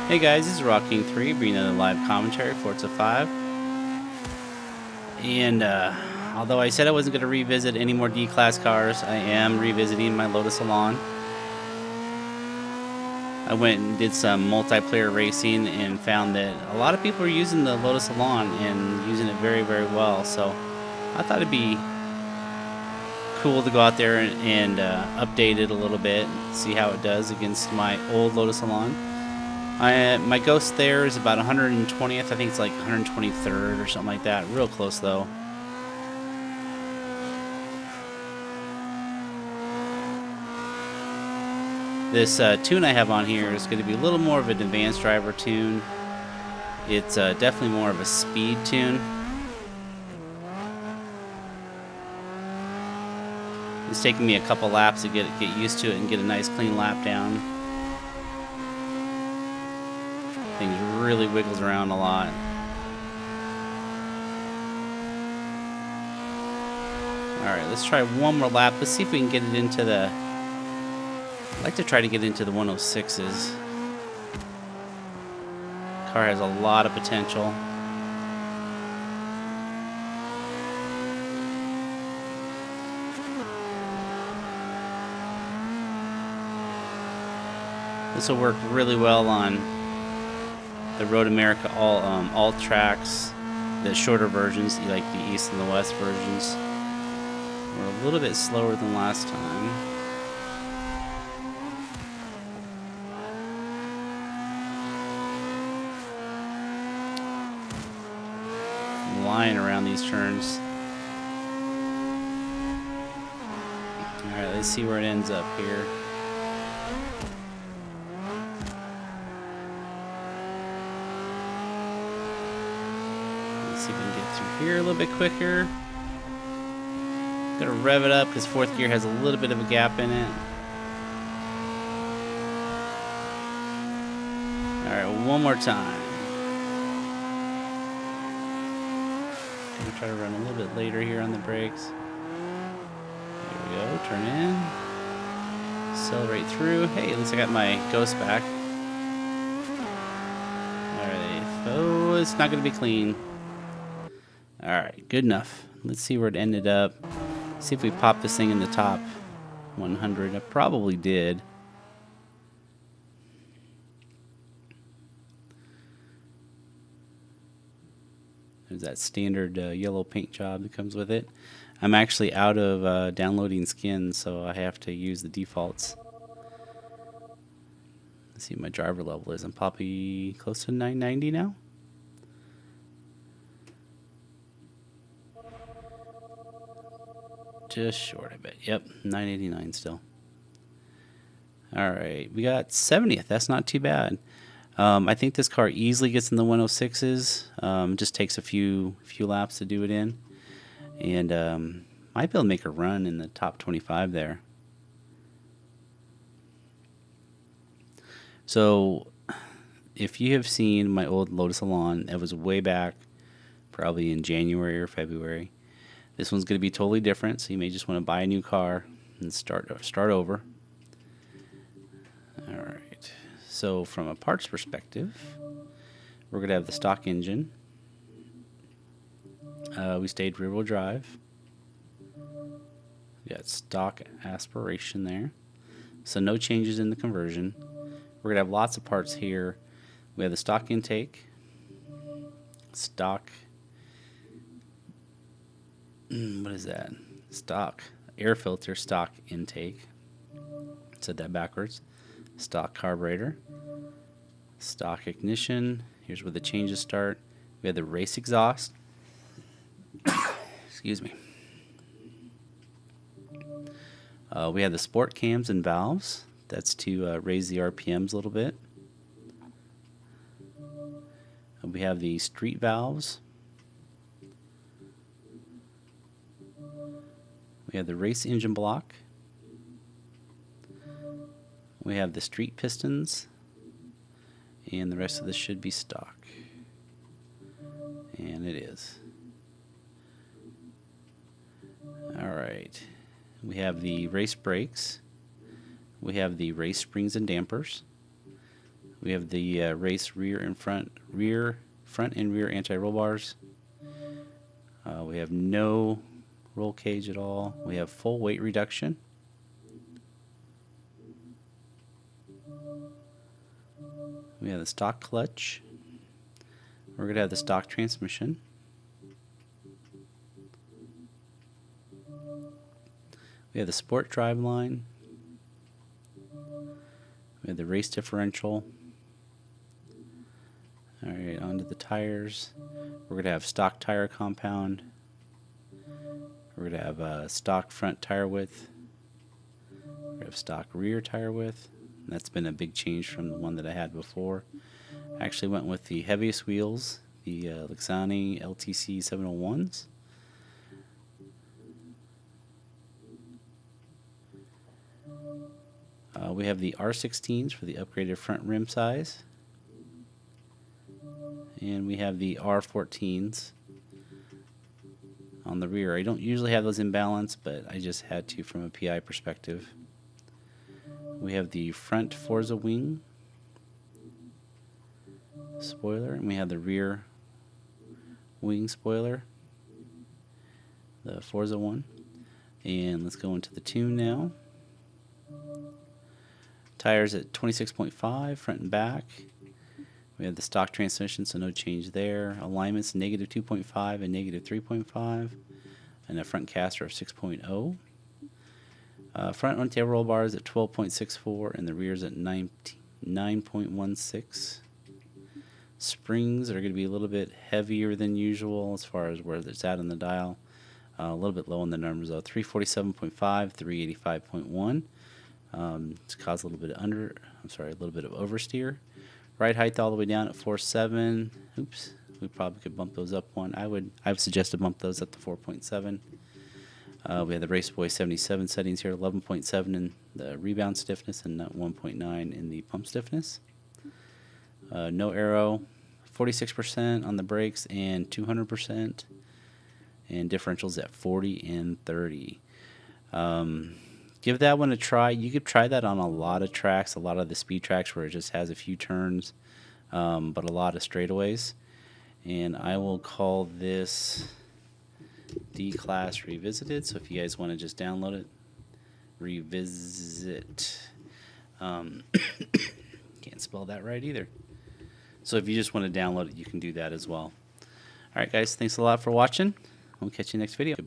Hey guys, this is Rock King 3 bringing another live commentary for Forza 5. And although I said I wasn't going to revisit any more D-Class cars, I am revisiting my Lotus Salon. I went and did some multiplayer racing and found that a lot of people are using the Lotus Salon and using it very, very well. So I thought it'd be cool to go out there and update it a little bit, see how it does against my old Lotus Salon. My Ghost there is about 120th. I think it's like 123rd or something like that. Real close though. This tune I have on here is going to be a little more of an advanced driver tune. It's definitely more of a speed tune. It's taking me a couple laps to get used to it and get a nice clean lap down. Things really wiggles around a lot. Alright, let's try one more lap. Let's see if we can get it into the... I'd like to try to get into the 106s. Car has a lot of potential. This will work really well on the Road America all tracks, the shorter versions, like the East and the West versions. We're a little bit slower than last time. Flying around these turns. Alright, let's see where it ends up here. See if we can get through here a little bit quicker. Gonna rev it up because fourth gear has a little bit of a gap in it. Alright, one more time. Gonna try to run a little bit later here on the brakes. There we go, turn in. Accelerate through. Hey, at least I got my Ghost back. Alright, oh, it's not gonna be clean. Alright, good enough. Let's see where it ended up. See if we popped this thing in the top 100. I probably did. There's that standard yellow paint job that comes with it. I'm actually out of downloading skins, so I have to use the defaults. Let's see what my driver level is. I'm probably close to 990 now. Just short of it. Yep, 989 still. Alright, we got 70th. That's not too bad. I think this car easily gets in the 106s. Just takes a few laps to do it in. And might be able to make a run in the top 25 there. So, if you have seen my old Lotus Elan, it was way back, probably in January or February. This one's going to be totally different, so you may just want to buy a new car and start over. Alright, so from a parts perspective, we're going to have the stock engine. We stayed rear-wheel drive. We got stock aspiration there. So no changes in the conversion. We're going to have lots of parts here. We have the stock intake, stock... what is that? Stock air filter, stock intake. Said that backwards. Stock carburetor, stock ignition. Here's where the changes start. We have the race exhaust. Excuse me. We have the sport cams and valves. That's to raise the RPMs a little bit. We have the street valves. We have the race engine block. We have the street pistons. And the rest of this should be stock. And it is. Alright. We have the race brakes. We have the race springs and dampers. We have the race rear and front and rear anti-roll bars. We have no roll cage at all. We have full weight reduction. We have the stock clutch. We're going to have the stock transmission. We have the sport drive line. We have the race differential. Alright, onto the tires. We're going to have stock tire compound. We're going to have stock front tire width. We're going to have stock rear tire width. That's been a big change from the one that I had before. I actually went with the heaviest wheels, the Lexani LTC 701s. We have the R16s for the upgraded front rim size. And we have the R14s on the rear. I don't usually have those in balance, but I just had to from a PI perspective. We have the front Forza wing spoiler, and we have the rear wing spoiler, the Forza one. And let's go into the tune now. Tires at 26.5, front and back. We have the stock transmission, so no change there. Alignments negative 2.5 and negative 3.5, and a front caster of 6.0. Front anti-roll bars at 12.64, and the rear's at 9.16. Springs are going to be a little bit heavier than usual as far as where it's at on the dial. A little bit low on the numbers though. 347.5, 385.1. It's caused a little bit of a little bit of oversteer. Ride height all the way down at 4.7. Oops, we probably could bump those up one. I would suggest to bump those up to 4.7. We have the Race Boy 77 settings here, 11.7 in the rebound stiffness and 1.9 in the pump stiffness. No aero, 46% on the brakes and 200%, and differentials at 40 and 30. Give that one a try. You could try that on a lot of tracks, a lot of the speed tracks where it just has a few turns, but a lot of straightaways. And I will call this D-Class Revisited. So if you guys want to just download it, revisit. Can't spell that right either. So if you just want to download it, you can do that as well. All right, guys, thanks a lot for watching. We'll catch you next video.